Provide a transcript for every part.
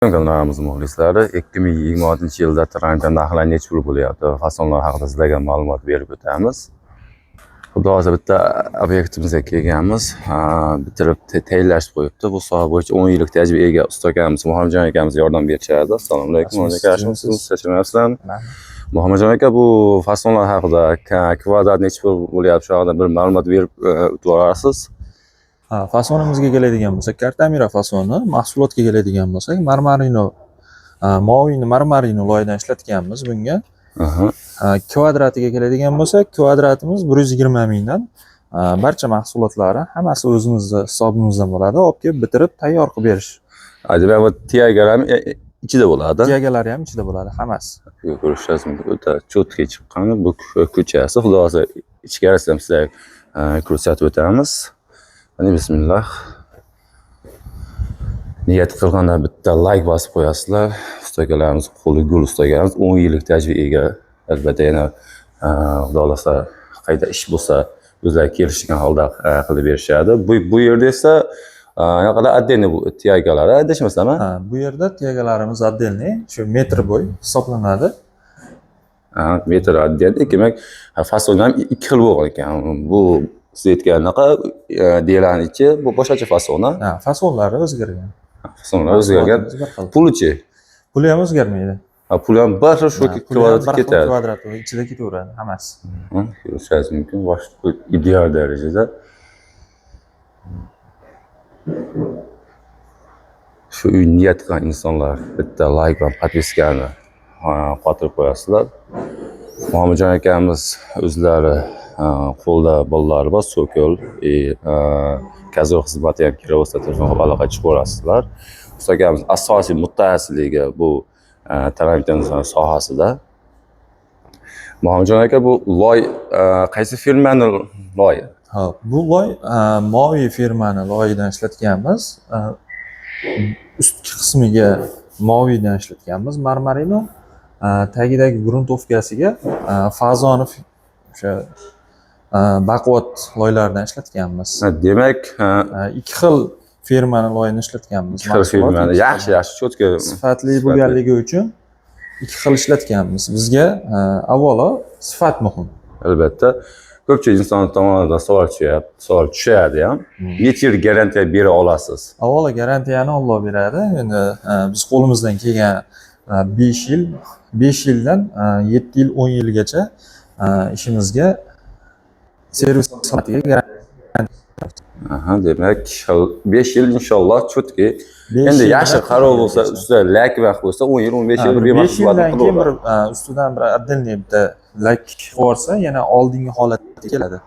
Kanalımız muxlislari 2026-yilda Toronto narxlari necha pul bo'lyapti? Fasonlar haqida sizlarga ma'lumot berib o'tamiz. Xudo xohlasa bitta obyektimizga kelganmiz. Bitirib tayyorlashib qo'yibdi. Bu soha bo'yicha 10 yillik tajribaga ega usta akamiz Muhammadjon akamiz yordam berishadi. Assalomu alaykum. Yaxshimisiz? Muhammadjon aka, bu fasonlar haqida kvadrat necha pul bo'lyapti? Shu haqida bir ma'lumot berib o'tib olasiz? Fasonimizga keladigan bo'lsak, Kartamira fasoni, mahsulotga keladigan bo'lsak, marmarino, moviyni marmarino loyidan ishlatganmiz bunga. Kvadratiga keladigan bo'lsak, kvadratimiz 120 mingdan. Barcha mahsulotlari hammasi o'zimizning hisobimizdan bo'ladi. Olib kelib bitirib tayyor qilib berish. Ajab, bu tiyagar ham ichida bo'ladi. Tiyagalari ham ichida bo'ladi, hammasi. Ko'rishingiz mumkin. O'ta cho'tga chiqqan bu ko'chasi. Xudo xohlasa ichkarisida ham sizlarga ko'rsatib o'tamiz. Bismillah. Niyat qilganda bitta like bosib qo'yasizlar. Ustagalarimiz qo'li gul ustagalarimiz 10 yillik tajribaga ega. Albatta yana xudo xohlasa qayda ish bo'lsa o'zlari kelishgan holda qilib berishadi. Bu yerda esa yoqada отдельный bu tiyagalari adashmasam-a? Bu yerda tiyagalarimiz отдельный, shu metr bo'y hisoblanadi. Metr отдельный, demak fason ham ikki xil bo'lgan ekan. Bu siz aytgandaqa delani ichi bu boshqacha fason. Fasonlari o'zgargan. Fasonlar o'zgargan. Pulichi? Puli ham o'zgarmaydi. Pul ham bir shu kvadratga ketadi. Kvadrat ichida ketaveradi hammasi. Ko'rishingiz mumkin. Boshqa ideal darajada. Shu niyat qilgan insonlar bitta like va podpiskani qotirib qo'yasizlar. Muhammadjon akamiz o'zlari qo'lda bolalari bor, so'kol, kazor xizmati ham kerak bo'lsa telefon qilib aloqa chiqib ko'rasizlar. Usta akamiz asosiy mutaxassisligi bu Toronto sohasida. Muhammadjon aka, bu loy qaysi firmaning loyi? Bu loy Moviy firmani loyidan ishlatganmiz. Ustki qismiga Moviydan ishlatganmiz, marmarino. Tagidagi gruntovkasiga Fazonov o'sha baquvvat loylardan ishlatganmiz. Demak, ikki xil firmani loyini ishlatganmiz. Ikki xil firmani yaxshi cho'tka sifatli bo'lganligi uchun ikki xil ishlatganmiz. Bizga avvalo sifat muhim. Albatta, ko'pchilik inson tomonidan savol tushadi ham. Necha yil garantiya bera olasiz? Avvalo garantiyani Alloh beradi. Endi biz qo'limizdan kelgan 5 yildan 7 yil 10 yilgacha ishimizga servis xizmatiga garantiya. Demak 5 yil inshaalloh cho'tki. Endi yaxshi qaror bo'lsa, ustida lak vaqt bo'lsa 10 yil 15 yil bir mahsulot qilib bir ustidan bir отдельный bitta lak qo'ysa yana oldingi holatga keladi.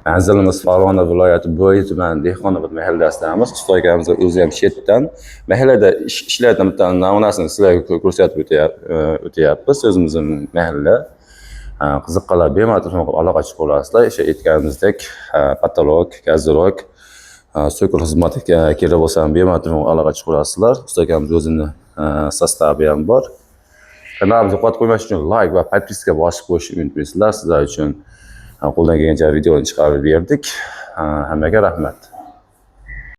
Manzilimiz Farg'ona viloyati Bo'yi tumani Dehqonobod mahallasidamiz. Usta akamiz o'zi ham chetdan mahallada ishlayotgan bitta namunasini sizlarga ko'rsatib o'tyapmiz. O'zimizning mahalla. Qiziqqanlar bemalol telefon qilib aloqa chiqib olasizlar. O'sha aytganimizdek patolog, gazolog, so'kol xizmatiga kerak bo'lsa ham bemalol telefon qilib aloqa chiqib olasizlar. Usta akamiz o'zining sostavi ham bor. Kanalimizni qotib qo'ymash uchun like va podpiska bosib qo'yishni unutmaysizlar. Sizlar uchun qo'ldan kelgancha videoni chiqarib berdik. Hammaga rahmat.